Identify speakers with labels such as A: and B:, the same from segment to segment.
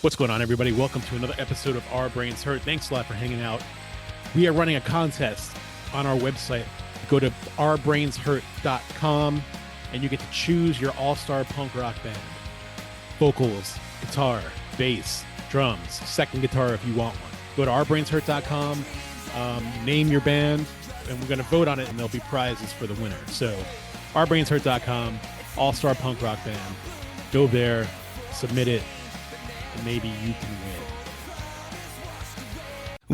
A: What's going on, everybody? Welcome to another episode of Our Brains Hurt. Thanks a lot for hanging out. We are running a contest on our website. Go to ourbrainshurt.com and you get to choose your all-star punk rock band. Vocals, guitar, bass, drums, second guitar if you want one. Go to ourbrainshurt.com, name your band, and we're going to vote on it, and there'll be prizes for the winner. So ourbrainshurt.com, all-star punk rock band. Go there, submit it, and maybe you can win.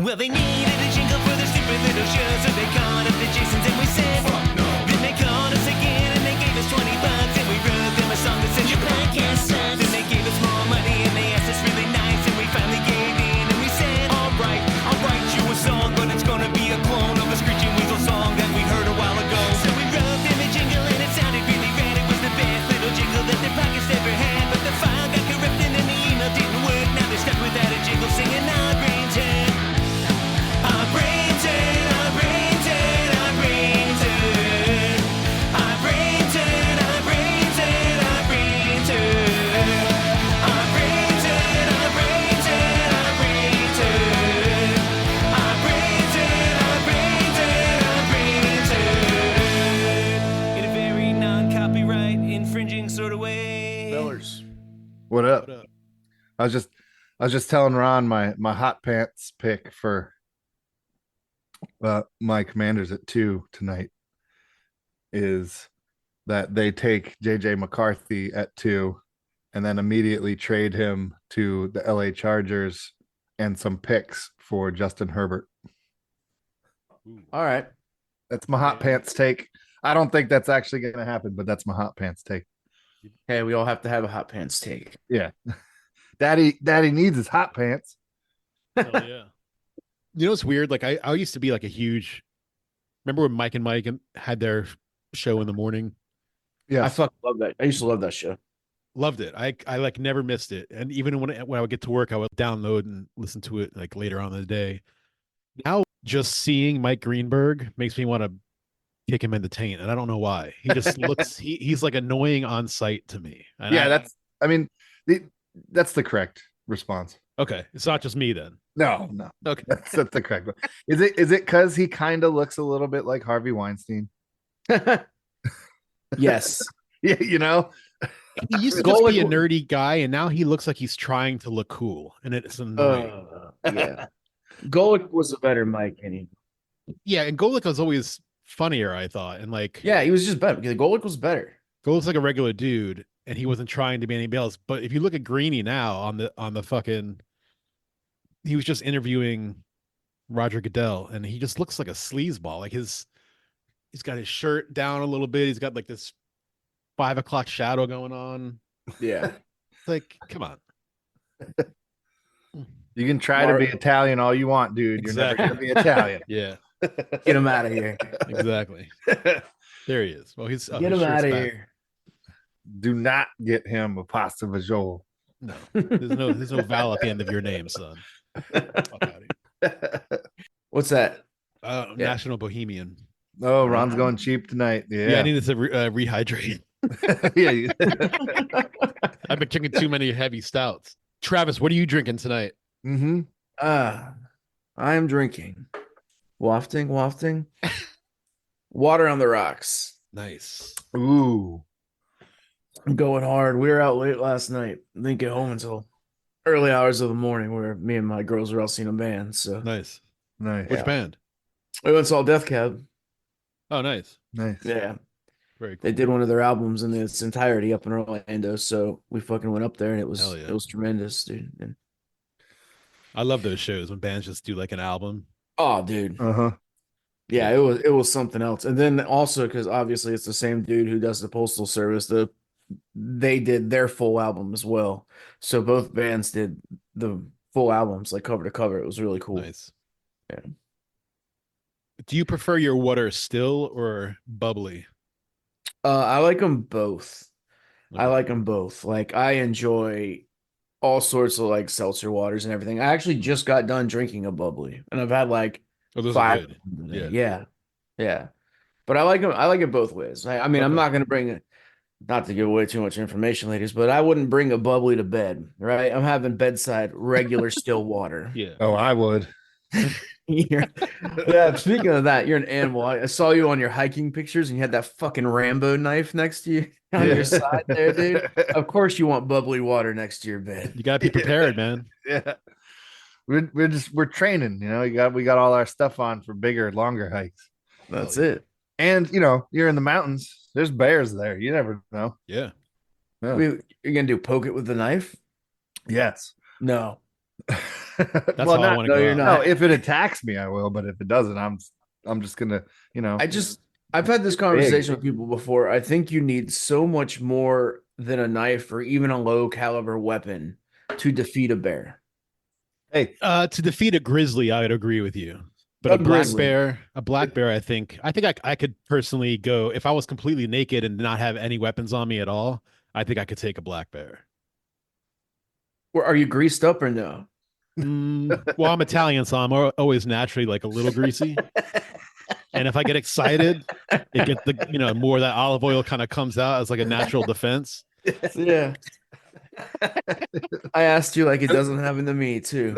B: Well, they needed a jingle for their stupid little show, so they called up the Jasons and we said, fuck no. Then they called us again and they gave us $20 and we wrote them a song that said, your podcast sucks. Then they gave us more money and they asked us really nice and we finally gave in and we said, all right, I'll write you a song, but it's gonna be a clone of the Screeching Weasel song that we heard a while ago. So we wrote them a jingle and it sounded really rad. It was the best little jingle that their podcast ever had, but the file got corrupted and the email didn't work. Now they're stuck without a jingle singing our brains hurt. Our brains hurt, our brains hurt, our brains hurt. Our brains hurt, our brains hurt, our brains hurt. Our brains hurt, our brains hurt, our brains hurt. Our brains hurt, our brains hurt, our brains hurt. In a very non-copyright infringing sort of way.
C: Millers. What up? I was just telling Ron my hot pants pick for my Commanders at 2 tonight is that they take JJ McCarthy at 2 and then immediately trade him to the LA Chargers and some picks for Justin Herbert.
D: All right.
C: That's my hot pants take. I don't think that's actually going to happen, but that's my hot pants take.
D: Hey, we all have to have a hot pants take.
C: Yeah. Daddy needs his hot pants.
A: Hell yeah. You know what's weird? Like I used to be like a huge. Remember when Mike and Mike had their show in the morning?
C: Yeah.
D: I fucking love that. I used to love that show.
A: Loved it. I like never missed it. And even when I would get to work, I would download and listen to it like later on in the day. Now just seeing Mike Greenberg makes me want to kick him in the taint, and I don't know why. He just looks he's like annoying on sight to me. And
C: that's the correct response.
A: okay. It's not just me then.
C: No.
A: Okay.
C: That's the correct one. Is it because he kind of looks a little bit like Harvey Weinstein?
D: Yes.
C: Yeah, you know?
A: He used to just be a nerdy guy, and now he looks like he's trying to look cool, and it's annoying.
D: Yeah. Golick was a better Mike, and
A: Yeah, and Golick was always funnier, I thought, and like
D: yeah, he was just better. Golick was better.
A: Golick's like a regular dude, and he wasn't trying to be anybody else. But if you look at Greeny now on the fucking, he was just interviewing Roger Goodell, and he just looks like a sleazeball. Like he's got his shirt down a little bit. He's got like this 5 o'clock shadow going on.
D: Yeah.
A: It's like, come on.
C: You can try to be Italian all you want, dude. You're never going to be Italian.
A: Yeah,
D: Get him out of here.
A: exactly. There he is. Well, he's
D: Get him out of here.
C: Do not get him a pasta vajol.
A: No, there's no vowel at the end of your name, son. Fuck out of here.
D: What's that?
A: National Bohemian.
C: Oh, Ron's going cheap tonight.
A: Yeah, I needed to rehydrate.
C: Yeah.
A: I've been drinking too many heavy stouts. Travis, what are you drinking tonight?
C: Mm-hmm.
D: I am drinking. Wafting. Water on the rocks.
A: Nice.
C: Ooh.
D: I'm going hard. We were out late last night. Didn't get home until early hours of the morning where me and my girls were all seeing a band. So
A: Nice.
C: Nice.
A: Which band?
D: we went and saw Death Cab.
A: Oh, nice.
C: Nice.
D: Yeah.
A: Very cool.
D: They did one of their albums in its entirety up in Orlando. So we fucking went up there and it was
A: Hell yeah.
D: it was tremendous, dude. And,
A: I love those shows when bands just do like an album.
D: oh, dude.
C: Uh-huh.
D: Yeah, it was something else. And then also because obviously it's the same dude who does the Postal Service, they did their full album as well. So both bands did the full albums, like cover to cover. It was really cool.
A: Nice.
D: Yeah.
A: Do you prefer your water still or bubbly?
D: I like them both. I
A: Okay.
D: like them both. Like I enjoy all sorts of like seltzer waters and everything. I actually just got done drinking a bubbly, and I've had like
A: Oh, those are
D: 5.
A: good.
D: Yeah. But I like them. I like it both ways. I mean, I'm
A: Okay.
D: not gonna bring it. not to give away too much information, ladies, but I wouldn't bring a bubbly to bed, right? I'm having bedside regular still water.
A: Yeah.
C: Oh, I would.
D: Yeah, speaking of that, you're an animal. I saw you on your hiking pictures and you had that fucking Rambo knife next to you on your side there, dude. Of course you want bubbly water next to your bed.
A: You gotta be prepared, man.
C: Yeah. We're training, you know, we got all our stuff on for bigger, longer hikes.
D: That's it.
C: And you know, you're in the mountains. There's bears there. You never know.
A: Yeah.
C: Yeah.
D: You're gonna do poke it with the knife?
C: Yes.
D: No.
A: That's how I want to
D: no,
A: go
D: you're
A: out.
D: not.
C: No, if it attacks me, I will. But if it doesn't, I'm just gonna, you know.
D: I've had this conversation with people before. I think you need so much more than a knife or even a low caliber weapon to defeat a bear.
C: Hey,
A: To defeat a grizzly, I would agree with you. But a
D: grizzly.
A: black bear, I think I could personally go if I was completely naked and not have any weapons on me at all. I think I could take a black bear.
D: Or are you greased up or no?
A: Well, I'm Italian, so I'm always naturally like a little greasy. And if I get excited, it gets the more of that olive oil kind of comes out as like a natural defense.
D: Yeah. I asked you like it doesn't happen to me too.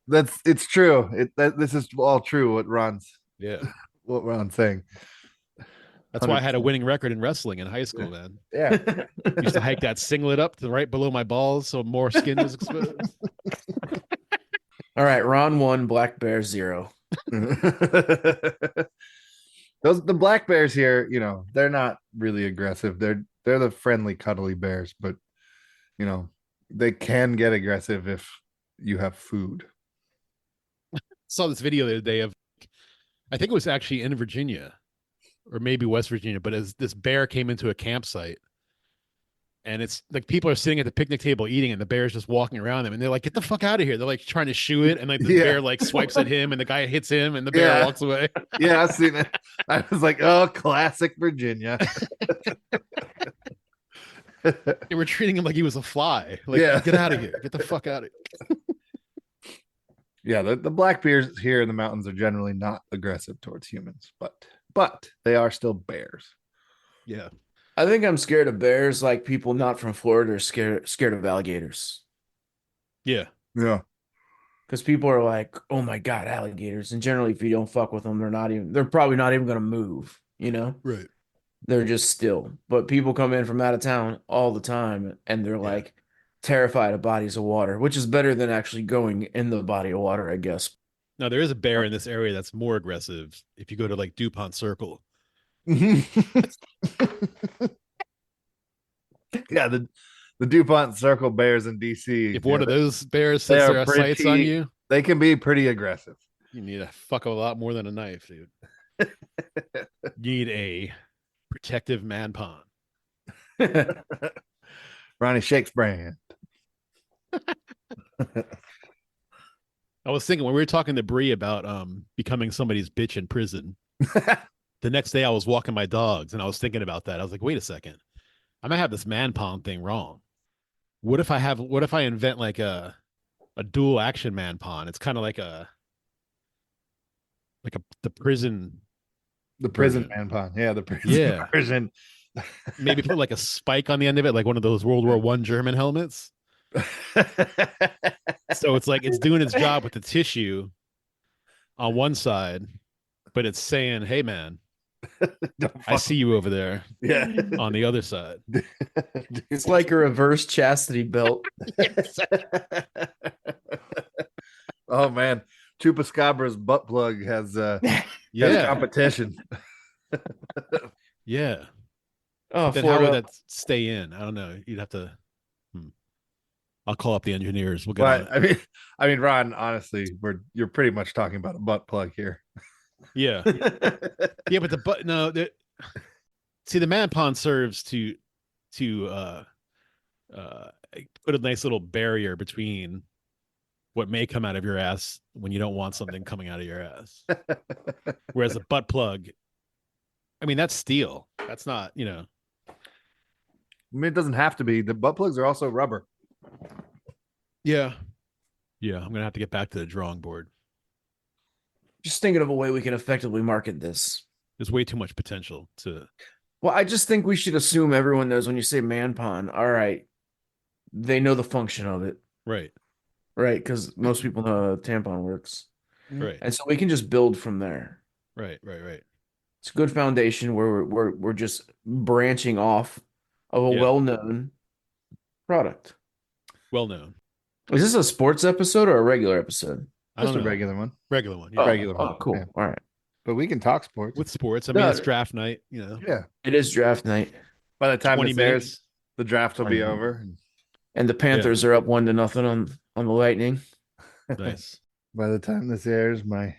C: it's true. This is all true.
A: Yeah.
C: What Ron's saying.
A: That's why I had a winning record in wrestling in high school, man.
C: Yeah.
A: Used to hike that singlet up to right below my balls so more skin was exposed.
D: All right, Ron 1, Black Bear 0.
C: The black bears here, you know, they're not really aggressive. They're the friendly, cuddly bears, but you know, they can get aggressive if you have food.
A: Saw this video the other day of, I think it was actually in Virginia or maybe West Virginia, but as this bear came into a campsite and it's like people are sitting at the picnic table eating and the bear's just walking around them and they're like, get the fuck out of here. They're like trying to shoo it and like the bear like swipes at him and the guy hits him and the bear walks away.
C: Yeah, I've seen it. I was like, oh, classic Virginia.
A: They were treating him like he was a fly. Like, get out of here. Get the fuck out of here.
C: Yeah, the black bears here in the mountains are generally not aggressive towards humans, but they are still bears.
A: Yeah.
D: I think I'm scared of bears like people not from Florida are scared of alligators.
A: Yeah.
C: Yeah.
D: Because people are like, oh my God, alligators. And generally, if you don't fuck with them, they're probably not even going to move, you know?
A: Right.
D: They're just still. But people come in from out of town all the time and they're like terrified of bodies of water, which is better than actually going in the body of water, I guess.
A: Now there is a bear in this area that's more aggressive. If you go to like DuPont Circle.
C: Yeah, the DuPont Circle bears in DC.
A: If one of those bears sets their sights on you,
C: they can be pretty aggressive.
A: you need to fuck a lot more than a knife, dude. You need a protective man pond.
C: Ronnie Shakes brand.
A: I was thinking when we were talking to Bree about becoming somebody's bitch in prison. The next day I was walking my dogs and I was thinking about that. I was like, wait a second. I might have this man pond thing wrong. What if I invent like a dual action man pond? It's kind of like the prison
C: prison
A: version.
C: man pond. Yeah, the prison version.
A: Maybe put like a spike on the end of it, like one of those World War I German helmets. So it's like it's doing its job with the tissue on one side, but it's saying, hey man, I see you over there.
C: Yeah.
A: On the other side.
D: It's like a reverse chastity belt.
C: Oh man, Chupacabras butt plug has has competition.
A: Yeah.
D: Oh,
A: Then how would that stay in? I don't know. You'd have to. I'll call up the engineers. We'll get on it.
C: I mean, Ron. Honestly, you're pretty much talking about a butt plug here.
A: Yeah. Yeah, but see, the man pond serves to put a nice little barrier between what may come out of your ass when you don't want something coming out of your ass. Whereas a butt plug, I mean, that's steel. That's not,
C: I mean, it doesn't have to be. The butt plugs are also rubber.
A: Yeah. Yeah. I'm going to have to get back to the drawing board.
D: Just thinking of a way we can effectively market this.
A: There's way too much potential to
D: Well, I just think we should assume everyone knows when you say man pond. All right, they know the function of it,
A: Right.
D: right? Because most people know how a tampon works,
A: Right.
D: and so we can just build from there.
A: Right. Right. Right.
D: It's a good foundation where we're just branching off of a
A: Yeah.
D: well-known product.
A: Well known.
D: Is this a sports episode or a regular episode?
A: I don't
C: Just a
A: know.
C: regular one.
A: Regular one.
D: Oh,
A: Yeah.
C: Regular
D: oh,
C: one,
D: cool.
C: yeah.
D: All right.
C: But we can talk sports.
A: With sports. I mean,
D: No,
A: it's draft night. You know,
C: Yeah.
D: It is draft night,
C: By the time
A: 20
C: this airs,
A: minutes.
C: the draft will be
D: 20
C: over.
D: and the Panthers are up 1-0 on the Lightning.
A: Nice.
C: By the time this airs, my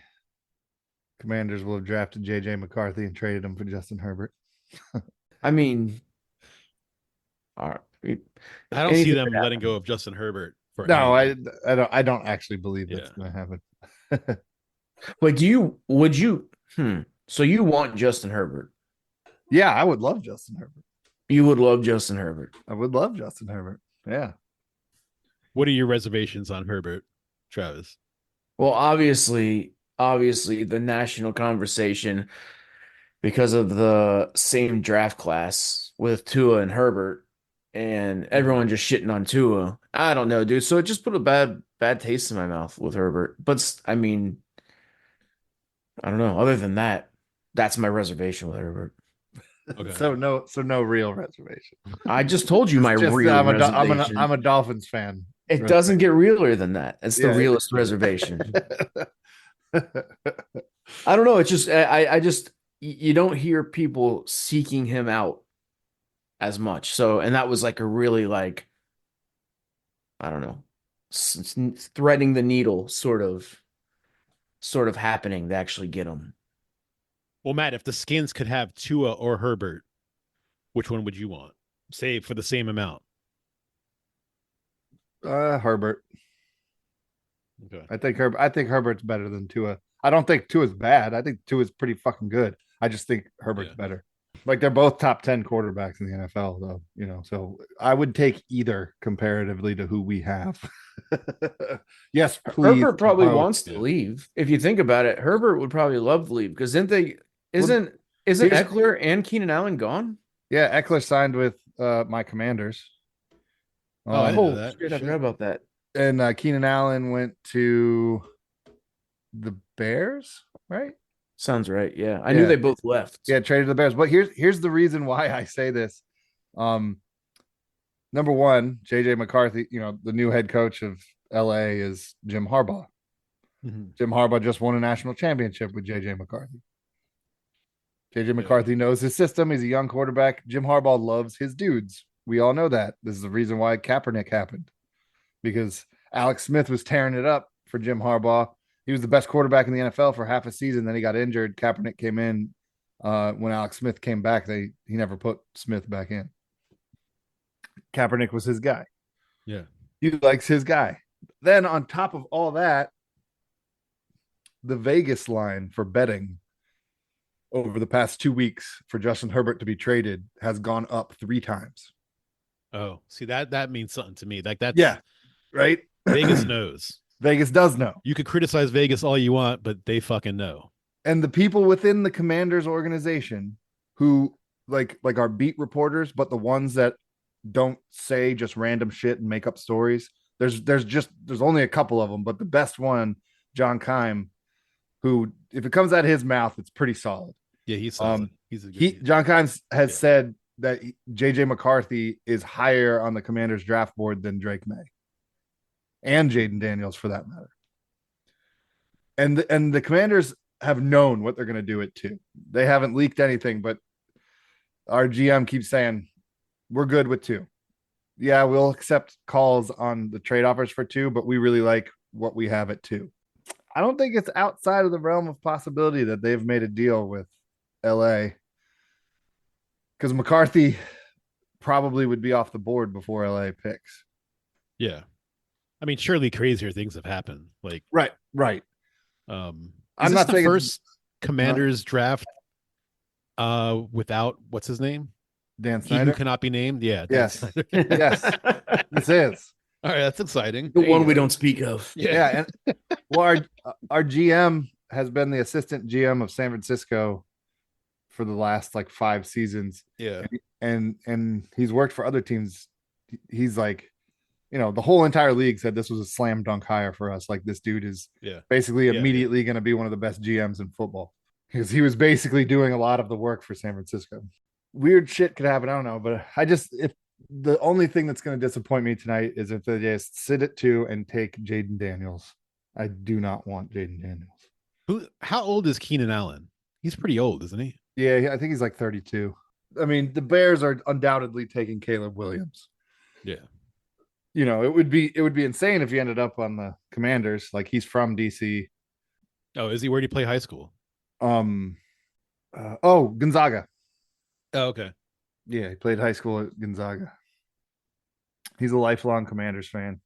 C: Commanders will have drafted JJ McCarthy and traded him for Justin Herbert.
D: I mean, all right.
A: I don't see
D: Anything
A: them
D: could
A: letting go of Justin Herbert for
C: No,
A: anything.
C: I don't actually believe that's
A: Yeah.
C: going to happen.
D: Wait, so you want Justin Herbert?
C: Yeah, I would love Justin Herbert.
D: You would love Justin Herbert.
C: I would love Justin Herbert. Yeah.
A: What are your reservations on Herbert, Travis?
D: Well, obviously the national conversation because of the same draft class with Tua and Herbert and everyone just shitting on Tua. I don't know, dude. So it just put a bad taste in my mouth with Herbert. But I mean, I don't know. Other than that, that's my reservation with Herbert.
A: Okay.
C: So no real reservation.
D: I just told you my
C: Just,
D: real
C: I'm
D: reservation.
C: a Dolphins fan.
D: It doesn't get realer than that. It's the
C: Yeah.
D: realest reservation. I don't know. It's just I just you don't hear people seeking him out as much. So and that was like a really like I don't know threading the needle sort of happening to actually get him.
A: Well, Matt, if the Skins could have Tua or Herbert, which one would you want? Say for the same amount.
C: Herbert.
A: Okay.
C: I think Herbert's better than Tua. I don't think Tua's bad. I think Tua's pretty fucking good. I just think Herbert's
A: Yeah.
C: better. Like they're both top 10 quarterbacks in the NFL, though. You know, so I would take either comparatively to who we have. Yes, please.
D: Herbert probably
C: both.
D: wants to
A: Yeah.
D: leave. If you think about it, Herbert would probably love to leave because isn't
C: here's-
D: Eckler and Keenan Allen gone?
C: Yeah, Eckler signed with my Commanders.
A: Oh, I didn't know
D: Oh,
A: that.
D: shit, I forgot about that.
C: And Keenan Allen went to the Bears, right?
D: Sounds right. Yeah. I knew
C: Yeah.
D: they both left.
C: Yeah, traded to the Bears. But here's the reason why I say this. Number one, JJ McCarthy, you know, the new head coach of LA is Jim Harbaugh.
A: Mhm.
C: Jim Harbaugh just won a national championship with JJ McCarthy. JJ McCarthy knows his system. He's a young quarterback. Jim Harbaugh loves his dudes. We all know that. This is the reason why Kaepernick happened. Because Alex Smith was tearing it up for Jim Harbaugh. He was the best quarterback in the NFL for half a season. Then he got injured. Kaepernick came in. When Alex Smith came back, he never put Smith back in. Kaepernick was his guy.
A: Yeah.
C: He likes his guy. Then on top of all that, the Vegas line for betting over the past 2 weeks for Justin Herbert to be traded has gone up 3 times.
A: Oh, see that means something to me. Like that's
C: Right?
A: Vegas knows.
C: Vegas does know.
A: You could criticize Vegas all you want, but they fucking know.
C: And the people within the Commanders organization who like are beat reporters, but the ones that don't say just random shit and make up stories. There's only a couple of them, but the best one, John Keim, who if it comes out of his mouth, it's pretty solid.
A: Yeah, he's solid. He's a good
C: John Keim has
A: Yeah.
C: said that JJ McCarthy is higher on the Commanders draft board than Drake May and Jaden Daniels for that matter. And the Commanders have known what they're going to do it to. They haven't leaked anything, but our GM keeps saying we're good with 2. Yeah, we'll accept calls on the trade offers for 2, but we really like what we have at 2. I don't think it's outside of the realm of possibility that they've made a deal with LA because McCarthy probably would be off the board before LA picks.
A: Yeah. I mean, surely crazier things have happened. Like,
C: Right.
A: I'm
C: I'm
A: this
C: not
A: the
C: saying
A: first Commanders draft without what's his name?
C: Dan
A: He who
C: Snyder.
A: cannot be named. Yeah. Dan
C: Yes.
A: Snyder.
C: Yes, this is.
A: All right, that's exciting.
D: The one we don't speak of.
C: Yeah. And well, our GM has been the assistant GM of San Francisco for the last like 5 seasons.
A: Yeah.
C: And he's worked for other teams. He's like, the whole entire league said this was a slam dunk hire for us. Like, this dude is basically immediately going to be one of the best GMs in football, because he was basically doing a lot of the work for San Francisco. Weird shit could happen. I don't know, but if the only thing that's going to disappoint me tonight is if they just sit at 2 and take Jaden Daniels. I do not want Jaden Daniels.
A: How old is Keenan Allen? He's pretty old, isn't he?
C: Yeah, I think he's like 32. I mean, the Bears are undoubtedly taking Caleb Williams.
A: Yeah.
C: It would be insane if he ended up on the Commanders. Like, he's from DC.
A: Oh, is he? Where did he play high school?
C: Gonzaga.
A: Oh, okay.
C: Yeah, he played high school at Gonzaga. He's a lifelong Commanders fan.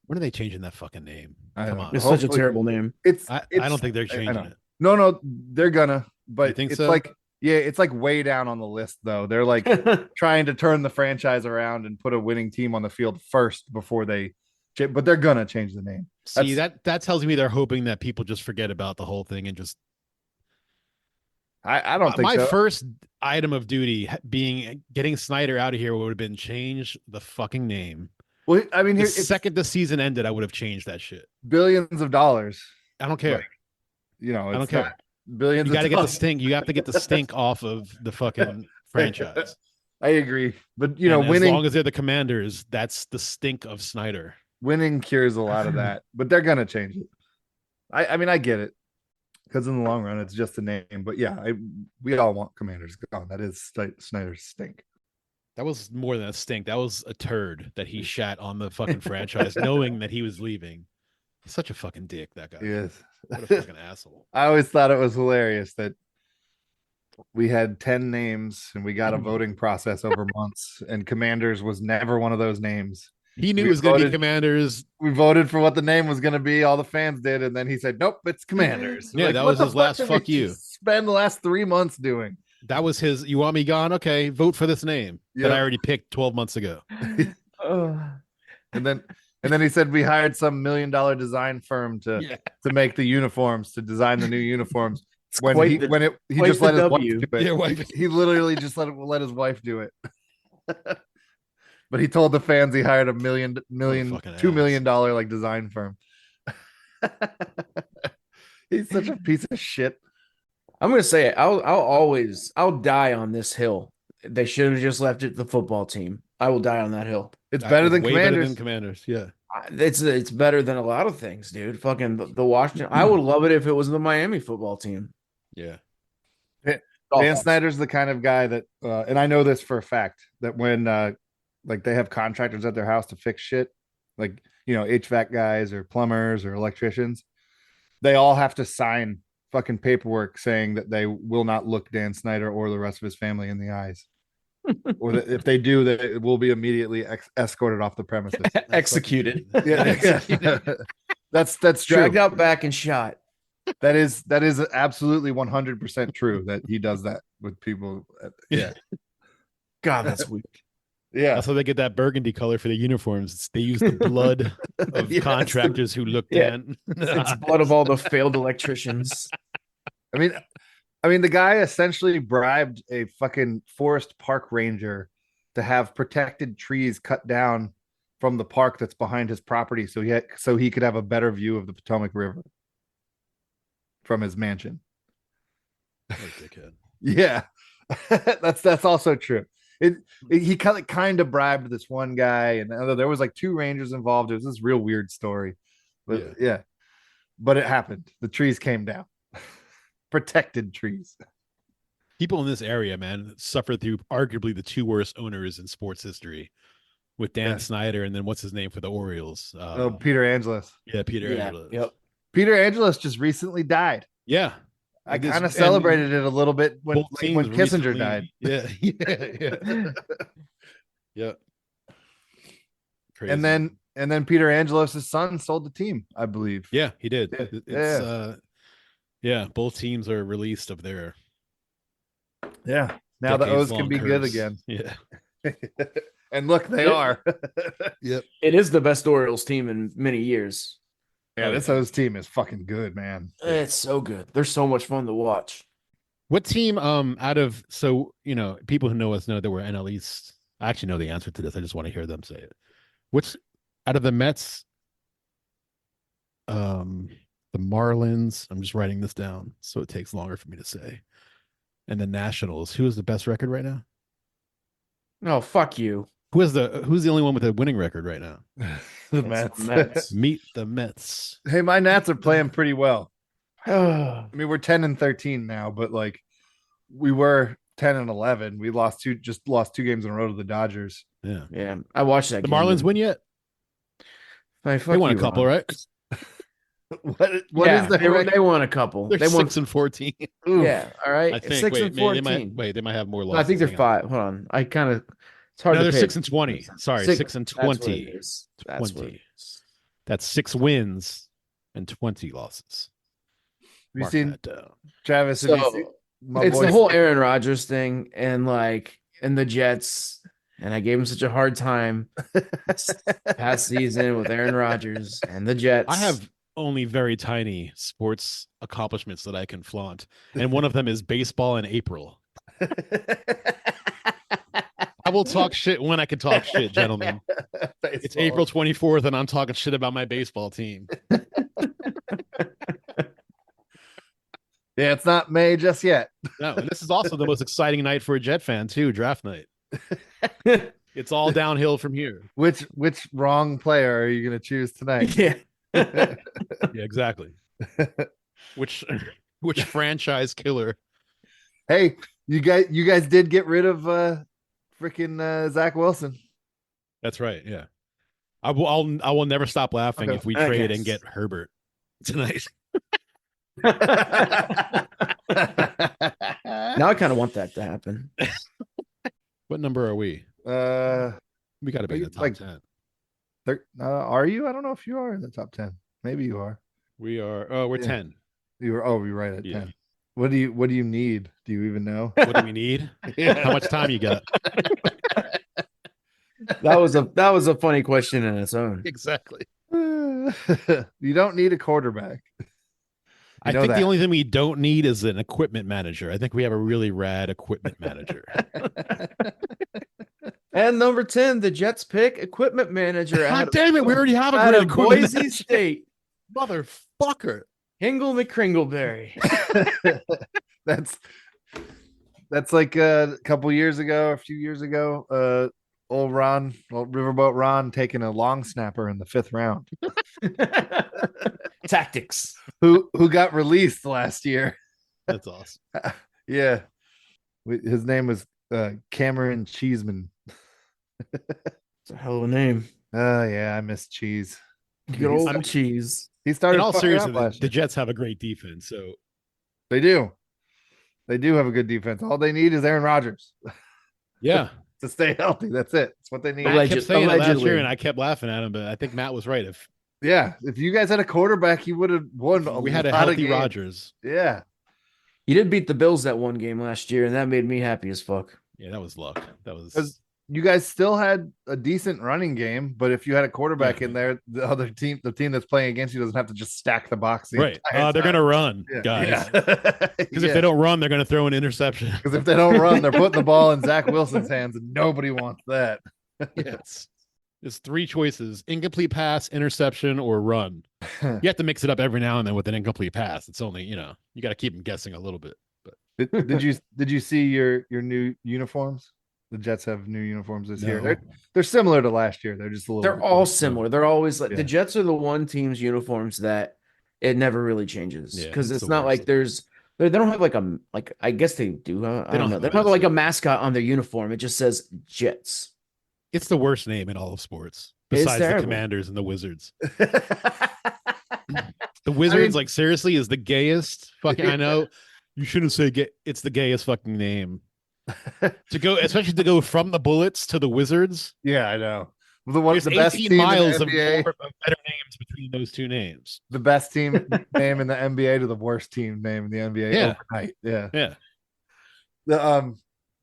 A: When are they changing that fucking name? Come on.
D: It's such a terrible name.
C: I
A: don't think they're changing it.
C: No, they're gonna. But
A: You think
C: it's
A: so?
C: like, it's like way down on the list though. They're like trying to turn the franchise around and put a winning team on the field first before they. But they're gonna change the name.
A: See, that tells me they're hoping that people just forget about the whole thing and just.
C: I don't think
A: my
C: so.
A: first item of duty being getting Snyder out of here would have been change the fucking name.
C: Well, I mean,
A: The
C: here
A: second the season ended, I would have changed that shit.
C: billions of dollars.
A: I don't care.
C: It's
A: I don't care.
C: Billions.
A: You got to
C: of
A: get the
C: dollars.
A: stink. You have to get the stink off of the fucking franchise.
C: I agree, but
A: And
C: winning
A: as long as they're the Commanders, that's the stink of Snyder.
C: winning cures a lot of that. But they're gonna change it. I mean, I get it, because in the long run, it's just a name. But yeah, we all want Commanders gone. That is Snyder's stink.
A: That was more than a stink. That was a turd that he shat on the fucking franchise, knowing that he was leaving. Such a fucking dick, that guy.
C: Yes.
A: What a fucking asshole.
C: I always thought it was hilarious that we had 10 names and we got a voting process over months, and Commanders was never one of those names.
A: He knew
C: We
A: it was going to be
C: voted-
A: Commanders.
C: We voted for what the name was going to be. All the fans did, and then he said, "Nope, it's Commanders."
A: Yeah, that
C: what
A: was
C: the
A: his
C: fuck
A: last
C: did we
A: fuck you.
C: Spend the last 3 months doing.
A: That was his. You want me gone? Okay, vote for this name that
C: Yep.
A: I already picked 12 months ago.
C: And then he said we hired some $1 million design firm to make the uniforms, to design the new uniforms. When
D: quite
C: he
D: the-
C: when it he
D: quite
C: just
D: the
C: let his
D: W.
C: wife do it.
A: Yeah, wife.
C: He literally just let his wife do it. But he told the fans he hired a $2 million like design firm. He's such a piece of shit.
D: I'm gonna say it. I'll die on this hill. They should have just left it the football team. I will die on that hill.
C: It's better than
A: Way
C: Commanders.
A: Better than Commanders. Yeah.
D: It's better than a lot of things, dude. Fucking the Washington. I would love it if it was the Miami football team.
A: Yeah.
C: Dan Snyder's the kind of guy that, and I know this for a fact, that when like they have contractors at their house to fix shit, like HVAC guys or plumbers or electricians, they all have to sign fucking paperwork saying that they will not look Dan Snyder or the rest of his family in the eyes, or that if they do, that it will be immediately escorted off the premises.
D: Executed.
C: Yeah, that's true.
D: Dragged out back and shot.
C: That is absolutely 100% true that he does that with people. Yeah,
D: God, that's weak.
C: yeah.
A: That's how they get that burgundy color for the uniforms. They use the blood of
C: Yes.
A: contractors who looked
D: Yeah.
A: in.
D: It's blood of all the failed electricians.
C: I mean, the guy essentially bribed a fucking forest park ranger to have protected trees cut down from the park that's behind his property, so he could have a better view of the Potomac River from his mansion.
A: What a dickhead.
C: Yeah, that's also true. He kind of bribed this one guy, and there was like 2 rangers involved. It was this real weird story, but yeah, but it happened. The trees came down, protected trees.
A: People in this area, man, suffered through arguably the 2 worst owners in sports history, with Dan
C: Yeah.
A: Snyder and then what's his name for the Orioles?
C: Peter Angelos.
A: Yeah, Peter.
D: Yeah.
A: Angelos.
D: Yep.
C: Peter Angelos just recently died.
A: Yeah.
C: I
A: This-
C: kind of
A: and
C: celebrated it a little bit when
A: both teams
C: Kissinger
A: recently-
C: died.
A: Yeah. Yeah. Yeah. Crazy.
C: And then Peter Angelos' son sold the team, I believe.
A: yeah, he did.
C: Yeah.
A: It's yeah, both teams are released of their
C: Yeah. Now the O's can
A: decades-long
C: be good
A: curse.
C: again.
A: Yeah.
C: And look, they
D: Yeah.
C: are.
D: It is the best Orioles team in many years.
C: Yeah, this O's team is fucking good, man.
D: It's so good. They're so much fun to watch.
A: What team out of people who know us know that we're NL East. I actually know the answer to this. I just want to hear them say it. Which out of the Mets, the Marlins, I'm just writing this down so it takes longer for me to say. And the Nationals, who is the best record right now?
D: Oh, fuck you.
A: Who's the only one with a winning record right now?
C: The
D: It's
C: Mets.
D: the Mets.
A: Meet the Mets.
C: Hey, my Nats are playing pretty well.
D: Oh,
C: I mean, we're 10-13 now, but like we were 10-11. We lost two games in a row to the Dodgers.
A: Yeah.
D: yeah. I watched that
A: The
D: game.
A: Marlins win yet?
D: Hey,
A: They
D: fuck
A: won a
D: you,
A: couple,
D: Ron.
A: right?
C: What
D: Yeah,
C: is the
D: they won a couple.
A: They're
D: They won
A: 6-14.
D: Yeah, all right.
A: I think
D: 6 and 14.
A: They might have more
D: No,
A: losses.
D: I think they're
A: Hang on.
D: 5. Hold on. I kind of it's hard
A: No,
D: to
A: they're
D: pick.
A: 6-20. Sorry,
D: 6
A: 6 and
D: That's what
A: 20.
D: it is. That's what
A: 20.
D: it is.
A: That's 6 wins and 20 losses.
C: Have you
A: Mark
C: seen
A: that down.
C: Travis? Have you
D: So
C: seen my
D: it's
C: boy-
D: the whole Aaron Rodgers thing and the Jets. And I gave him such a hard time past season with Aaron Rodgers and the Jets.
A: I have only very tiny sports accomplishments that I can flaunt, and one of them is baseball in April. I will talk shit when I can talk shit, gentlemen. It's
C: Baseball.
A: April 24th, and I'm talking shit about my baseball team.
C: Yeah, it's not May just yet.
A: No, and this is also the most exciting night for a Jet fan too. Draft night. It's all downhill from here.
C: Which wrong player are you going to choose tonight?
D: yeah.
A: Yeah, exactly. Which franchise killer?
C: Hey, you guys did get rid of freaking Zach Wilson.
A: That's right. Yeah, I will never stop laughing
C: Okay.
A: if we
D: I
A: trade
D: guess.
A: and get Herbert tonight.
D: Now I kind of want that to happen.
A: What number are we? We got to be in the top
C: Like-
A: 10.
C: Are you? I don't know if you are in the top 10. Maybe you are.
A: We are. Oh, we're
C: Yeah.
A: 10.
C: You're right at
A: Yeah.
C: 10. What do you need? Do you even know?
A: What do we need? How much time you got?
D: That was a funny question in its own.
A: Exactly.
C: You don't need a quarterback.
A: I
C: know
A: think the
C: that.
A: only thing we don't need is an equipment manager. I think we have a really rad equipment manager.
D: And number 10, the Jets pick equipment manager.
A: God damn it, we already have a
D: out
A: great
D: of
A: equipment
D: Boise
A: manager.
D: State.
A: Motherfucker.
D: Hingle McCringleberry.
C: That's like a few years ago, old Riverboat Ron taking a long snapper in the 5th round
D: Tactics.
C: who got released last year.
A: That's awesome.
C: Yeah. His name was Cameron Cheeseman.
D: It's a hell of a name.
C: Oh yeah, I miss Cheese.
D: Good old
A: I mean-
D: cheese.
C: He started
A: In all
C: fucking up
A: seriousness,
C: last
A: the
C: year.
A: Jets have a great defense. So
C: They do. They do have a good defense. All they need is Aaron Rodgers
A: yeah,
C: to stay healthy. That's it. That's what they need.
A: Matt kept saying it last
D: allegedly.
A: year, and I kept laughing at him. But I think Matt was right. If
C: Yeah, if you guys had a quarterback, you would have won.
A: we had a
C: lot of
A: healthy
C: games.
A: Rodgers,
C: Yeah,
D: You did beat the Bills that one game last year, and that made me happy as fuck.
A: yeah, that was luck. That was
C: because you guys still had a decent running game, but if you had a quarterback
A: Yeah.
C: in there, the team that's playing against you doesn't have to just stack the box. the
A: right.
C: entire
A: They're
C: time.
A: gonna run,
C: Yeah.
A: guys.
C: Yeah.
A: Because if they don't run, they're gonna throw an interception.
C: because if they don't run, they're putting the ball in Zach Wilson's hands, and nobody wants that.
A: Yes. There's 3 choices: incomplete pass, interception, or run. You have to mix it up every now and then with an incomplete pass. It's only, you got to keep them guessing a little bit. But
C: Did you see your new uniforms? The Jets have new uniforms this year.
A: No.
C: They're similar to last year. They're just a little.
D: They're all similar. They're always like
C: Yeah.
D: the Jets are the one team's uniforms that it never really changes
A: Yeah,
D: because
A: it's
D: it's
A: the
D: not
A: worst.
D: like they don't have like I guess they do. I
A: They
D: don't
A: don't
D: know.
A: have
D: They
A: a
D: don't have like a
A: mascot.
D: mascot on their uniform. It just says Jets.
A: it's the worst name in all of sports,
D: It's
A: besides the
D: terrible.
A: Commanders and the Wizards. The Wizards, like seriously, is the gayest fucking. I know you shouldn't say gay. It's the gayest fucking name especially to go from the Bullets to the Wizards.
C: Yeah, I know.
A: There's
C: The best
A: 18
C: team
A: miles
C: in
A: of
C: the NBA,
A: better names between those two names.
C: the best team name in the NBA to the worst team name in the NBA
A: Yeah.
C: overnight. Yeah.
A: Yeah,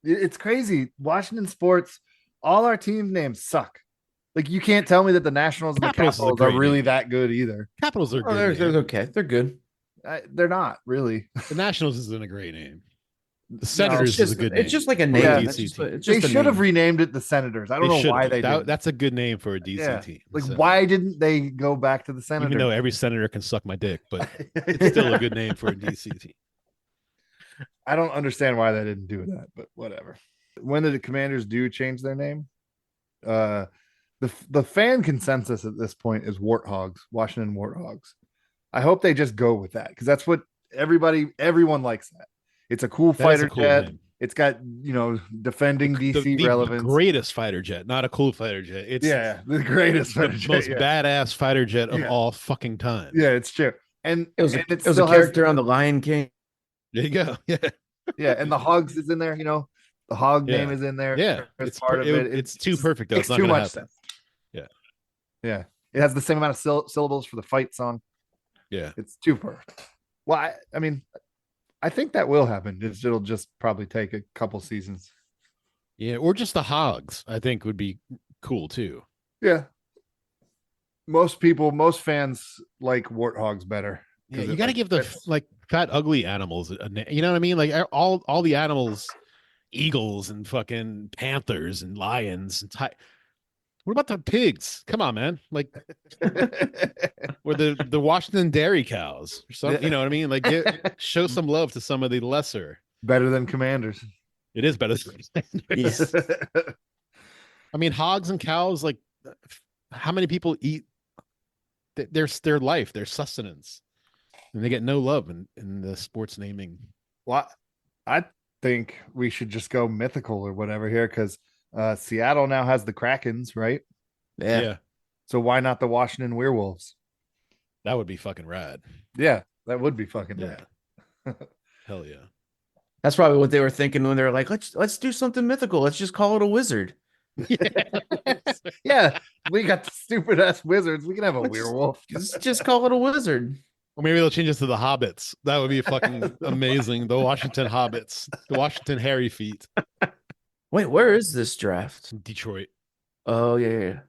C: It's crazy. Washington sports, all our team names suck. Like you can't tell me that the Nationals and the
A: Capitals is a
C: Capitals are
A: great
C: really
A: name.
C: that good either.
A: Capitals are
D: Oh,
A: good.
D: they're
A: name.
D: okay. They're good.
C: They're not really.
A: The Nationals isn't a great name. The Senators is a good name.
D: It's just like a
A: for
D: name.
C: Yeah.
D: That's
A: DC
D: just,
A: team.
D: it's
C: They
D: just a
C: should have
D: name.
C: renamed it the Senators. I don't know why they did.
A: That's a good name for a DC
C: Yeah.
A: team.
C: Like,
A: So,
C: why didn't they go back to the Senators?
A: even though every senator can suck my dick, but it's still a good name for a DC team.
C: I don't understand why they didn't do that, but whatever. When the Commanders do change their name, the fan consensus at this point is Warthogs, Washington Warthogs. I hope they just go with that because that's what everyone likes. That it's a cool
A: That is
C: fighter
A: a cool
C: jet.
A: name.
C: It's got defending DC
A: the
C: relevance.
A: greatest fighter jet, not a cool fighter jet. It's
C: The greatest
A: the
C: fighter jet.
A: most
C: Yeah.
A: badass fighter jet of
C: Yeah.
A: all fucking time.
C: Yeah, it's true. And
D: It was,
C: and
D: it was a
C: still has-
D: character on the Lion King.
A: There you go. Yeah,
C: yeah, and the Hogs is in there. The Hog
A: Yeah.
C: name is in there.
A: yeah.
C: as
A: It's
C: part of it.
A: It's too perfect though.
C: Makes
A: It's not
C: too
A: gonna
C: much
A: happen.
C: sense.
A: Yeah.
C: Yeah, it has the same amount of syllables for the fight song.
A: Yeah.
C: It's too perfect. Well, I mean, I think that will happen. It'll just probably take a couple seasons.
A: Yeah, or just the Hogs, I think would be cool too.
C: Yeah. Most fans like warthogs better.
A: Yeah, you got to give the like fat ugly animals a name. You know what I mean? Like all the animals, eagles and fucking panthers and lions and what about the pigs? Come on, man. Like or the Washington dairy cows or something. You know what I mean? Like show some love to some of the lesser.
C: better than Commanders.
A: It is better than
D: Yes.
A: I mean, hogs and cows, like how many people eat their life, their sustenance, and they get no love in the sports naming.
C: Well, I think we should just go mythical or whatever here because Seattle now has the Krakens, right?
D: Yeah.
C: So why not the Washington Werewolves?
A: That would be fucking rad.
C: Yeah, that would be fucking
A: Yeah.
C: rad.
A: Hell yeah.
D: That's probably what they were thinking when they were like, let's do something mythical. Let's just call it a wizard.
C: Yeah, we got the stupid ass wizards. We can have a
D: Let's-
C: werewolf.
D: Just call it a wizard.
A: Or maybe they'll change this to the Hobbits. That would be fucking amazing. The Washington Hobbits, the Washington Hairy Feet,
D: Wait, where is this draft?
A: Detroit.
D: Oh yeah.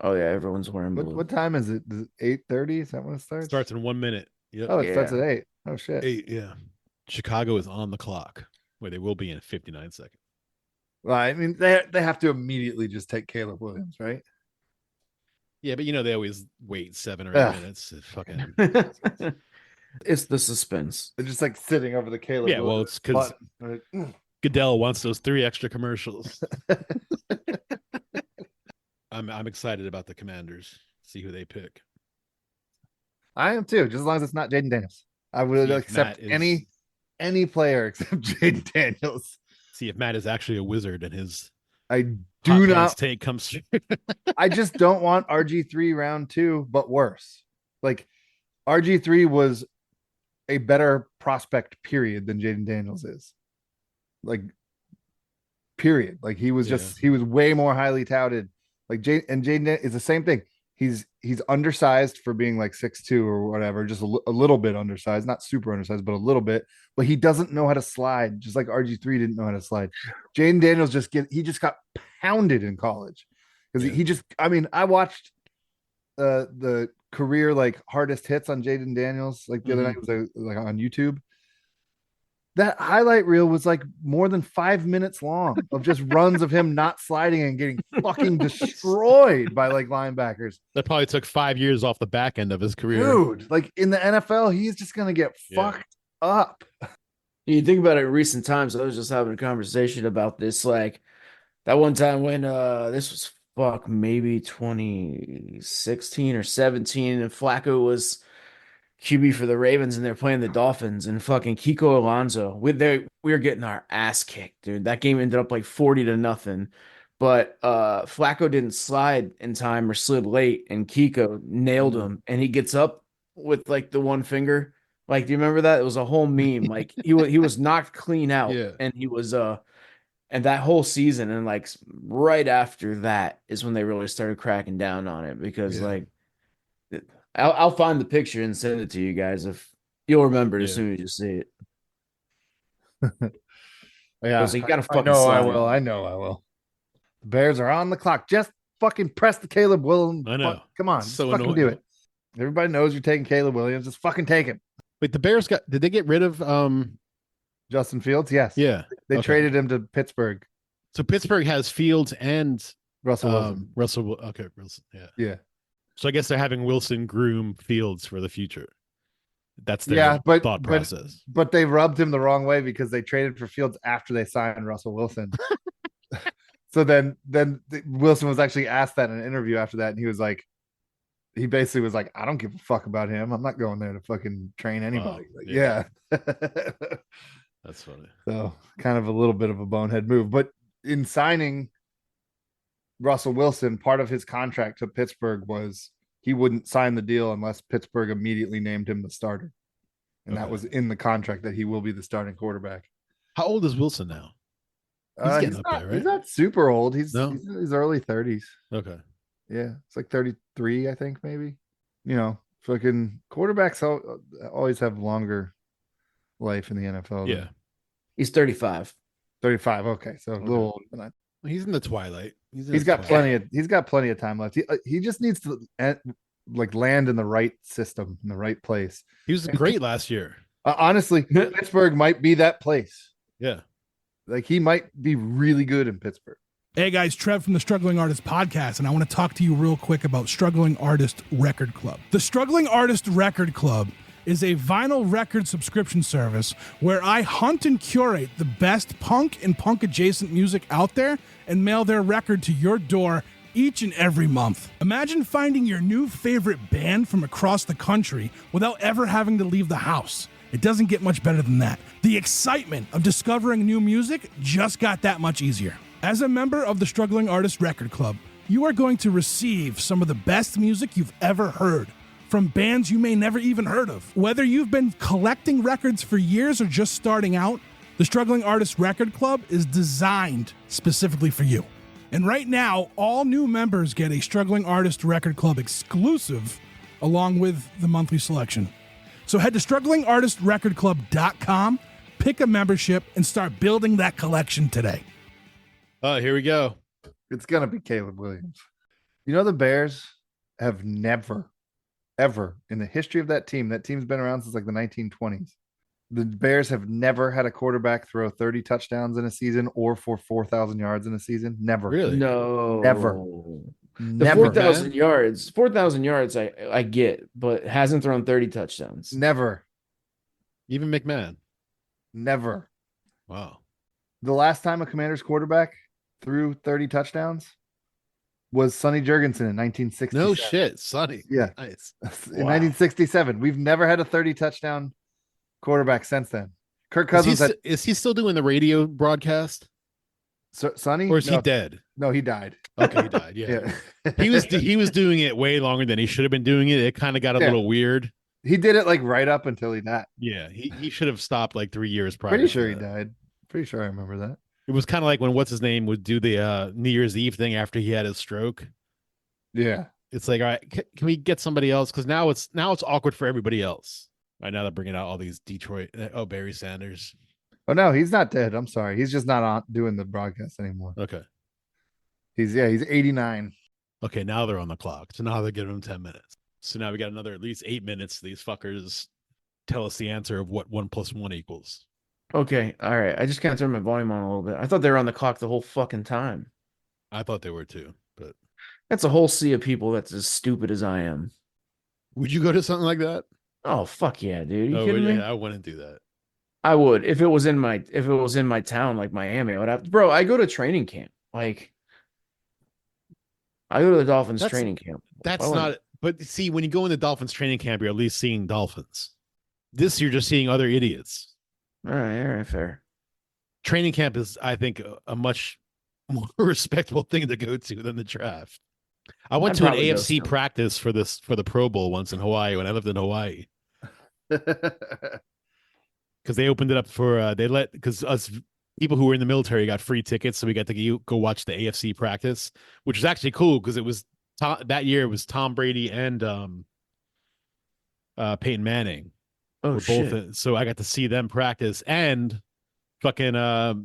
D: Oh yeah, everyone's wearing blue.
C: What time is it? 8:30? Is that when it starts?
A: Starts in 1 minute. Yep.
C: Oh, it starts
D: Yeah.
C: at 8. Oh shit.
A: 8. Yeah. Chicago is on the clock, where they will be in 59 seconds.
C: Well, I mean, they have to immediately just take Caleb Williams, right?
A: Yeah, but they always wait 7 or 8
C: Ugh.
A: minutes. To fucking
D: It's the suspense.
C: They're just like sitting over the Caleb.
A: Yeah, well,
C: Williams
A: it's 'cause
C: button. Like,
A: Goodell wants those 3 extra commercials. I'm excited about the Commanders. See who they pick.
C: I am too, just as long as it's not Jaden Daniels. I would
A: See if
C: accept
A: Matt
C: any player except Jaden Daniels.
A: See if Matt is actually a wizard and his
C: I
A: hot
C: do
A: pants
C: not.
A: take comes through.
C: I just don't want RG3 round 2, but worse. Like RG3 was a better prospect, period, than Jaden Daniels is. Like, period. Like he was he was way more highly touted. Like Jaden is the same thing. He's undersized for being like 6'2" or whatever, just a little bit undersized, not super undersized, but a little bit. But he doesn't know how to slide, just like RG3 didn't know how to slide. Jaden Daniels just got pounded in college because I watched the career like hardest hits on Jaden Daniels like the other night. It was like on YouTube. That highlight reel was like more than 5 minutes long of just runs of him not sliding and getting fucking destroyed by like linebackers.
A: That probably took 5 years off the back end of his career.
C: Dude, like in the NFL, he's just gonna get fucked up.
D: You think about it in recent times. I was just having a conversation about this. Like that one time when this was maybe 2016 or 17, and Flacco was QB for the Ravens and they're playing the Dolphins, and fucking Kiko Alonso. We were getting our ass kicked, dude. That game ended up like 40-0. But Flacco didn't slide in time or slid late, and Kiko nailed him, and he gets up with like the one finger. Like, do you remember that? It was a whole meme. Like he was knocked clean out,
A: Yeah.
D: and he was and that whole season, and like right after that is when they really started cracking down on it, because like I'll find the picture and send it to you guys if you'll remember it as soon as you see it.
C: Yeah,
D: So you gotta
C: I
D: fucking
C: know I
D: slide.
C: will. I know I will. The Bears are on the clock. Just fucking press the Caleb Williams.
A: I know.
C: Come on,
A: So
C: just fucking
A: annoying.
C: do it. Everybody knows you're taking Caleb Williams. Just fucking take him.
A: Wait, the Bears did they get rid of
C: Justin Fields, yes.
A: Yeah.
C: They
A: Okay.
C: traded him to Pittsburgh.
A: So Pittsburgh has Fields and
C: Russell Wilson.
A: Russell. Okay, Wilson. Yeah.
C: Yeah.
A: So I guess they're having Wilson groom Fields for the future. That's their thought process.
C: But they rubbed him the wrong way because they traded for Fields after they signed Russell Wilson. So then Wilson was actually asked that in an interview after that, and he basically was like, I don't give a fuck about him. I'm not going there to fucking train anybody.
A: Wow.
C: Like, yeah.
A: That's funny.
C: So kind of a little bit of a bonehead move. But in signing Russell Wilson, part of his contract to Pittsburgh was he wouldn't sign the deal unless Pittsburgh immediately named him the starter. And that was in the contract that he will be the starting quarterback.
A: How old is Wilson now? He's getting up there, right?
C: He's not super old. He's
A: No?
C: he's in his early 30s.
A: Okay.
C: Yeah, it's like 33, I think, maybe. You know, fucking quarterbacks always have longer life in the NFL.
A: Yeah.
D: He's 35.
C: 35. Okay, so a little older than I.
A: He's in the twilight.
C: He's got plenty of time left. He just needs to land in the right system, in the right place.
A: He was great last year.
C: Honestly, Pittsburgh might be that place.
A: Yeah.
C: Like he might be really good in Pittsburgh.
E: Hey guys, Trev from the Struggling Artist Podcast, and I want to talk to you real quick about Struggling Artist Record Club. The Struggling Artist Record Club is a vinyl record subscription service where I hunt and curate the best punk and punk adjacent music out there and mail their record to your door each and every month. Imagine finding your new favorite band from across the country without ever having to leave the house. It doesn't get much better than that. The excitement of discovering new music just got that much easier. As a member of the Struggling Artist Record Club, you are going to receive some of the best music you've ever heard from bands you may never even heard of. Whether you've been collecting records for years or just starting out, the Struggling Artist Record Club is designed specifically for you. And right now, all new members get a Struggling Artist Record Club exclusive along with the monthly selection. So head to StrugglingArtistRecordClub.com, pick a membership, and start building that collection today.
A: Oh, here we go.
C: It's gonna be Caleb Williams. You know, the Bears have never, ever in the history of that team's been around since like the 1920s. The Bears have never had a quarterback throw 30 touchdowns in a season or for 4,000 yards in a season. Never.
A: Really?
D: No.
C: Never.
D: The
C: Never.
D: 4,000 yards. 4,000 yards I get, but hasn't thrown 30 touchdowns.
C: Never.
A: Even McMahon.
C: Never.
A: Wow.
C: The last time a Commanders quarterback threw 30 touchdowns was Sonny Jurgensen in 1967.
A: No shit, Sonny.
C: Yeah.
A: Nice.
C: In 1967. We've never had a 30 touchdown quarterback since then. Kirk Cousins
A: Is he still doing the radio broadcast?
C: Sonny?
A: Or is he dead?
C: No, he died.
A: Okay, he died. Yeah.
C: Yeah.
A: he was doing it way longer than he should have been doing it. It kind of got a little weird.
C: He did it like right up until he died.
A: Yeah, he should have stopped like 3 years prior.
C: Pretty sure
A: to
C: he
A: that.
C: died. Pretty sure I remember that.
A: It was kind of like when what's his name would do the New Year's Eve thing after he had his stroke.
C: Yeah.
A: It's like, all right, can we get somebody else? Because now it's awkward for everybody else. Right now they're bringing out all these Detroit. Oh, Barry Sanders.
C: Oh no, he's not dead. I'm sorry. He's just not on doing the broadcast anymore.
A: Okay.
C: He's 89.
A: Okay, now they're on the clock. So now they're giving him 10 minutes. So now we got another at least 8 minutes. These fuckers tell us the answer of what 1 + 1 equals.
D: Okay, all right. I just kind of turned my volume on a little bit. I thought they were on the clock the whole fucking time.
A: I thought they were too, but
D: That's a whole sea of people that's as stupid as I am.
A: would you go to something like that?
D: Oh fuck yeah, dude! You
A: Oh,
D: kidding me?
A: yeah, I wouldn't do that.
D: I would if it was in my town like Miami. I would have bro. I go to training camp. Like I go to the Dolphins training camp.
A: That's not. But see, when you go in the Dolphins training camp, you're at least seeing Dolphins. This you're just seeing other idiots.
D: All right, fair.
A: Training camp is, I think, a much more respectable thing to go to than the draft. I went to an AFC practice for the Pro Bowl once in Hawaii when I lived in Hawaii. Because they opened it up for because us people who were in the military got free tickets, so we got to go watch the AFC practice, which was actually cool because it was that year it was Tom Brady and Peyton Manning.
D: Oh shit!
A: Both, so I got to see them practice and fucking the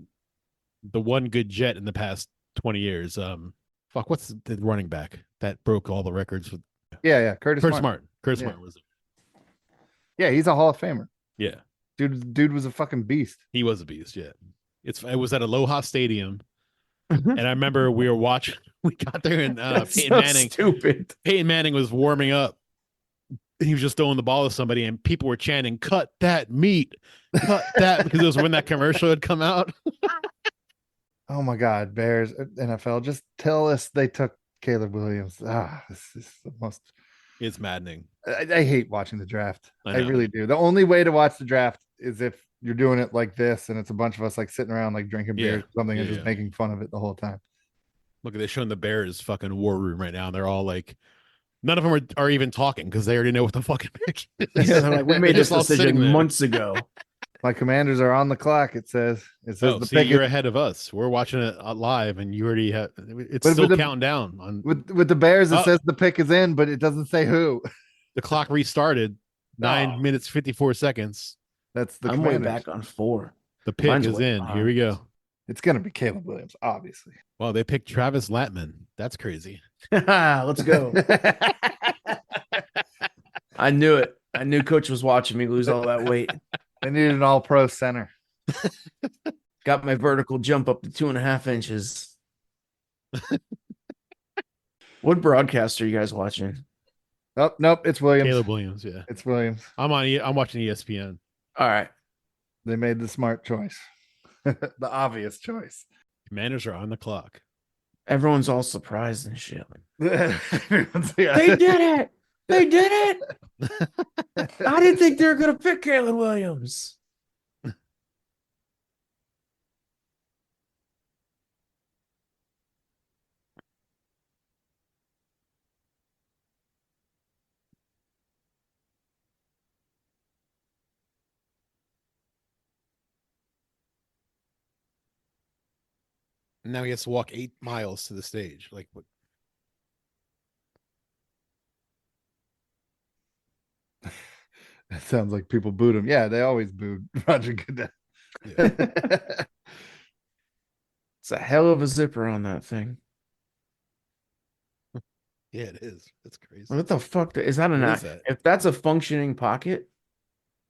A: one good Jet in the past 20 years. What's the running back that broke all the records with?
C: Yeah, Curtis
A: Smart. Curtis Smart was.
C: Yeah, he's a Hall of Famer.
A: Yeah.
C: Dude was a fucking beast.
A: He was a beast. Yeah, it was at Aloha Stadium, and I remember we were watching. We got there, and
D: That's
A: Peyton
D: so
A: Manning.
D: stupid.
A: Peyton Manning was warming up. He was just throwing the ball to somebody, and people were chanting, "Cut that meat, cut that," because it was when that commercial had come out.
C: Oh my God, Bears, NFL, just tell us they took Caleb Williams. This is the most.
A: It's maddening.
C: I hate watching the draft.
A: I
C: I
A: know.
C: really do. The only way to watch the draft is if you're doing it like this, and it's a bunch of us like sitting around like drinking
A: Yeah.
C: beer or something and
A: Yeah,
C: just
A: yeah.
C: making fun of it the whole time.
A: Look, they're showing the Bears fucking war room right now. And they're all like, none of them are even talking because they already know what the fucking pick is.
D: Yeah, they're like, we made
A: They're
D: this
A: just all sitting
D: decision
A: there.
D: months ago.
C: My Commanders are on the clock. It says
A: Oh,
C: the
A: see,
C: pick
A: you're
C: is,
A: ahead of us. We're watching it live, and you already have. It's
C: But
A: still
C: the-
A: counting down. On
C: with the Bears. It
A: Oh.
C: says the pick is in, but it doesn't say who.
A: the clock restarted. 9
C: Oh.
A: minutes 54 seconds.
C: That's the
D: I'm way
C: Commanders.
D: back on 4.
A: The pick
D: Mine's
A: is
D: way
A: in.
D: behind.
A: Here we go.
C: It's gonna be Caleb Williams, obviously.
A: Well, they picked Travis Latman. That's crazy.
D: Let's go. I knew it. I knew Coach was watching me lose all that weight.
C: They need an all-pro center.
D: Got my vertical jump up to 2.5 inches. What broadcast are you guys watching?
C: Oh, nope, it's Williams.
A: Caleb Williams. Yeah,
C: It's Williams.
A: I'm watching ESPN.
D: All right.
C: They made the smart choice, the obvious choice.
A: Commanders are on the clock.
D: Everyone's all surprised and shit.
C: Everyone's-
D: They did it. They did it. I didn't think they were going to pick Caleb Williams.
A: Now he has to walk 8 miles to the stage. Like, what?
C: That sounds like people booed him. Yeah, they always booed Roger Goodell.
A: Yeah.
D: It's a hell of a zipper on that thing.
A: Yeah, it is. It's crazy.
D: What the fuck? Is that an
A: What is that?
D: If that's a functioning pocket,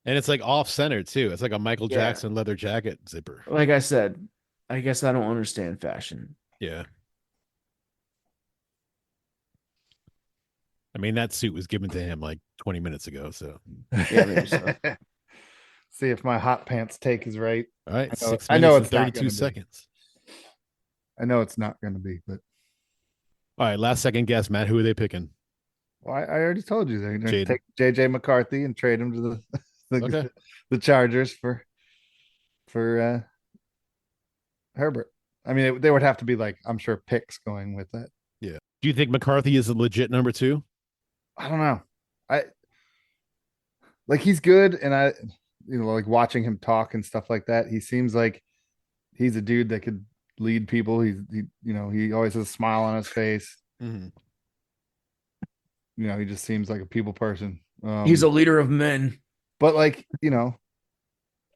A: And it's like off center too. It's like a Michael
D: Yeah.
A: Jackson leather jacket zipper.
D: like I said, I guess I don't understand fashion.
A: Yeah. I mean, that suit was given to him like 20 minutes ago. So,
D: Yeah, maybe so.
C: See if my hot pants take is right.
A: all right,
C: I know-
A: 6
C: I know
A: minutes
C: it's not
A: and 32
C: gonna be.
A: seconds.
C: I know it's not going to be, but
A: All right, last second guess, Matt. Who are they picking?
C: well, I already told you they're going to
A: Jaden.
C: take JJ McCarthy and trade him to the
A: Okay.
C: the Chargers for Herbert. I mean, they would have to be like, I'm sure, picks going with that.
A: Do you think McCarthy is a legit number 2?
C: I don't know. He's good, and like watching him talk and stuff like that. He seems like he's a dude that could lead people. He always has a smile on his face.
A: Mm-hmm.
C: He just seems like a people person.
D: He's a leader of men.
C: but like, on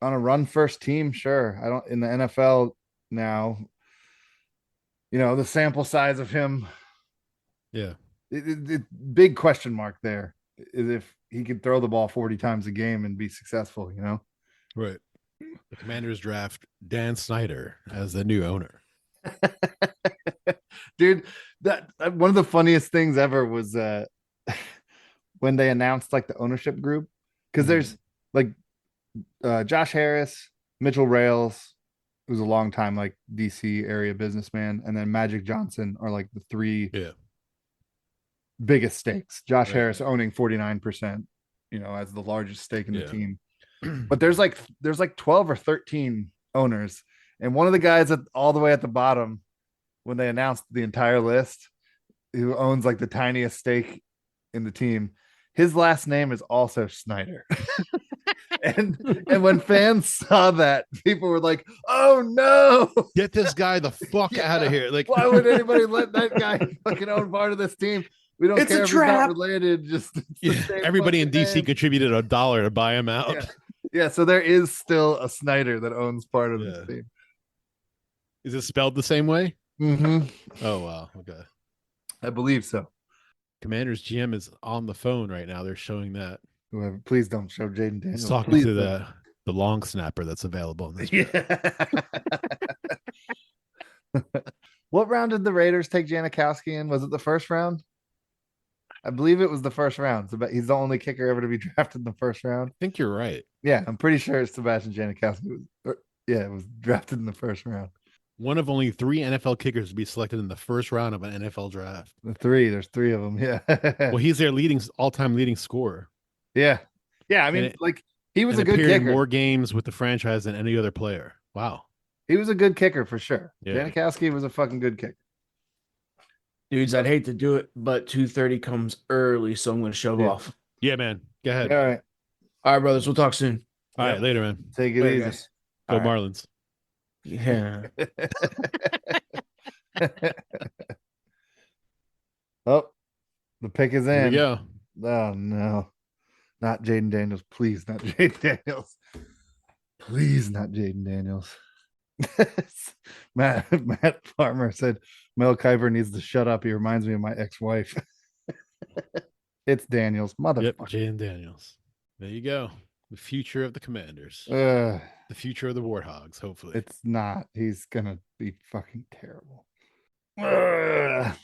C: a run first team, sure. I don't in the NFL now. The sample size of him.
A: Yeah.
C: Big question mark there is if he could throw the ball 40 times a game and be successful.
A: Right. The Commanders draft Dan Snyder as the new owner.
C: Dude, that one of the funniest things ever was when they announced like the ownership group, because there's like Josh Harris, Mitchell Rales, who's a long time like DC area businessman, and then Magic Johnson are like the 3
A: Yeah.
C: biggest stakes. Josh
A: Right.
C: Harris owning 49%, as the largest stake in
A: Yeah.
C: the team. But there's like 12 or 13 owners, and one of the guys all the way at the bottom, when they announced the entire list, who owns like the tiniest stake in the team, his last name is also Snyder. and when fans saw that, people were like, "Oh no,
A: Get this guy the fuck out of here!" Like,
C: why would anybody let that guy fucking own part of this team? We don't
D: It's a
C: care if he's not
D: trap."
C: related. Just it's the
A: yeah,
C: same
A: everybody in
C: fucking
A: DC
C: name.
A: contributed $1 to buy him out.
C: Yeah. Yeah, so there is still a Snyder that owns part of
A: Yeah.
C: this team.
A: Is it spelled the same way?
C: Mm-hmm.
A: Oh wow. Okay.
C: I believe so.
A: Commanders GM is on the phone right now. They're showing that.
C: Whoever, please don't show Jaden Daniels.
A: He's talking
C: Please
A: to
C: don't.
A: the the long snapper that's available in this.
C: Yeah. What round did the Raiders take Janikowski in? Was it the first round? I believe it was the first round. So he's the only kicker ever to be drafted in the first round.
A: I think you're right.
C: Yeah, I'm pretty sure it's Sebastian Janikowski. It was drafted in the first round.
A: One of only 3 NFL kickers to be selected in the first round of an NFL draft.
C: There's 3 of them. Yeah.
A: Well, he's their all-time leading scorer.
C: Yeah. I mean, he was
A: and
C: a good
A: appeared in
C: kicker.
A: more games with the franchise than any other player. Wow.
C: He was a good kicker for sure.
A: Yeah.
C: Janikowski was a fucking good kicker.
D: Dudes, I'd hate to do it, but 2:30 comes early, so I'm going to shove
C: Yeah.
D: off.
A: Yeah, man. Go ahead.
C: All right.
D: All right, brothers. We'll talk soon.
A: All right, later, man.
C: Take it
D: Later,
C: easy.
D: guys.
A: Go
C: All right.
A: Marlins.
D: Yeah.
C: Oh, the pick is
A: Here
C: in.
A: we go.
C: Oh no, not Jaden Daniels. Please, not Jaden Daniels. Please, not Jaden Daniels. Matt Farmer said Mel Kiper needs to shut up. He reminds me of my ex-wife. It's Daniels, motherfucker.
A: Yep, Jaden Daniels. There you go. The future of the Commanders.
C: The
A: future of the Warthogs, hopefully.
C: It's not. He's gonna be fucking terrible. Ugh.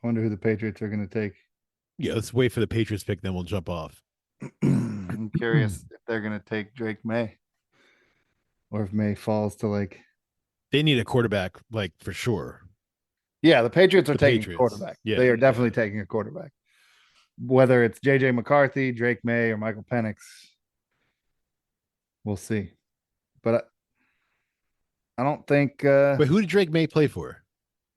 C: Wonder who the Patriots are gonna take.
A: Yeah, let's wait for the Patriots pick, then we'll jump off.
C: I'm curious if they're gonna take Drake May, or if May falls to like.
A: They need a quarterback, like for sure.
C: Yeah, the Patriots are
A: The
C: taking
A: Patriots.
C: a quarterback.
A: Yeah,
C: They are definitely
A: yeah.
C: taking a quarterback. Whether it's JJ McCarthy, Drake May, or Michael Penix, we'll see. But I don't think
A: Wait, who did Drake May play for?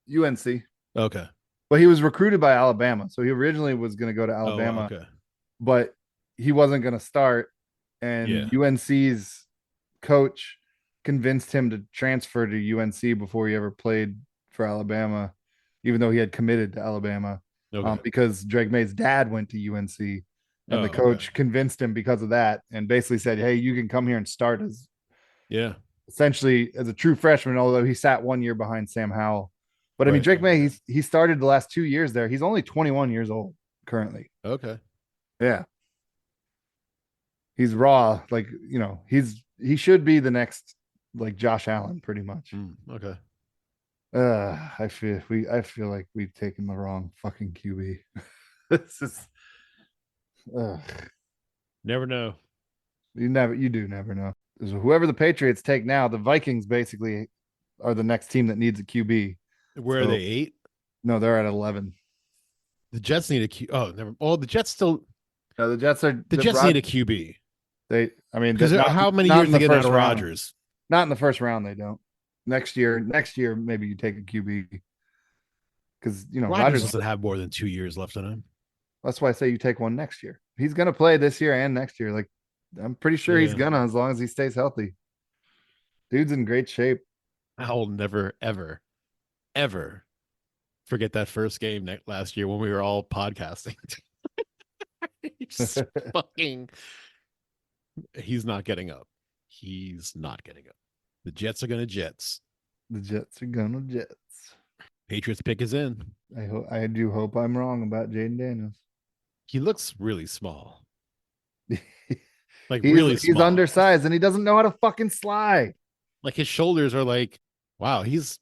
C: UNC.
A: Okay.
C: But he was recruited by Alabama. So he originally was going to go to Alabama,
A: Oh, okay.
C: but he wasn't going to start. And
A: Yeah.
C: UNC's coach convinced him to transfer to UNC before he ever played for Alabama, even though he had committed to Alabama.
A: Okay.
C: Because Drake May's dad went to UNC, and
A: Oh,
C: the coach
A: okay.
C: convinced him because of that, and basically said, "Hey, you can come here and start as
A: Yeah.
C: essentially as a true freshman." Although he sat 1 year behind Sam Howell, but I mean,
A: Right.
C: Drake May, he started the last 2 years there. He's only 21 years old currently.
A: Okay.
C: Yeah, he's raw. Like, you know, he should be the next like Josh Allen, pretty much.
A: Okay.
C: I feel like we've taken the wrong fucking QB. This is
A: Never know.
C: you do never know. So whoever the Patriots take now, the Vikings basically are the next team that needs a QB.
A: Where are
C: So-
A: they? 8?
C: No, they're at 11.
A: The Jets need a Q. Oh, never. Oh, the Jets still.
C: No, the Jets are
A: The Jets need a QB.
C: I mean,
A: Because
C: not-
A: how many
C: not
A: years
C: in
A: did they
C: the
A: get out
C: first
A: of
C: round.
A: Rodgers?
C: Not in the first round, they don't. Next year, maybe you take a QB. Because you know,
A: Rodgers
C: Rodgers.
A: doesn't have more than 2 years left on him.
C: That's why I say you take one next year. He's gonna play this year and next year. Like, I'm pretty sure he's
A: Yeah.
C: gonna, as long as he stays healthy. Dude's in great shape.
A: I'll never, ever, ever forget that first game last year when we were all podcasting. He's fucking. He's not getting up. He's not getting up. The Jets are going to Jets.
C: The Jets are gonna Jets.
A: Patriots pick is in.
C: I do hope I'm wrong about Jaden Daniels.
A: He looks really small. Like
C: He's,
A: really
C: he's
A: small.
C: undersized and he doesn't know how to fucking slide.
A: Like his shoulders are like, wow, he's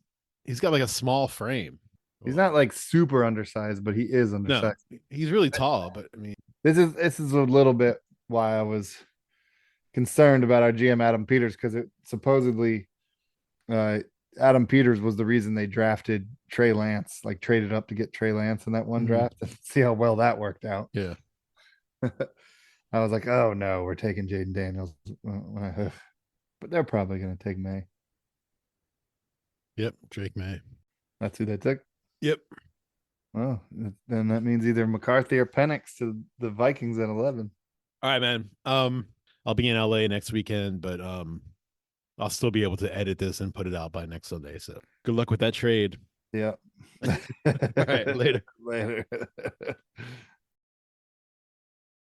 A: got like a small frame.
C: He's not like super undersized, but he is
A: No,
C: undersized.
A: he's really tall, but I mean,
C: This is a little bit why I was concerned about our GM Adam Peters, because it supposedly Adam Peters was the reason they drafted Trey Lance, like traded up to get Trey Lance in that one
A: Mhm.
C: draft. See how well that worked out.
A: yeah.
C: I was like, oh no, we're taking Jaden Daniels. But they're probably going to take May.
A: Yep, Drake May.
C: That's who they took.
A: Yep.
C: Well, then that means either McCarthy or Penix to the Vikings at 11.
A: All right, man. I'll be in LA next weekend, but I'll still be able to edit this and put it out by next Sunday. So good luck with that trade.
C: Yeah.
A: All right, later.
C: Later.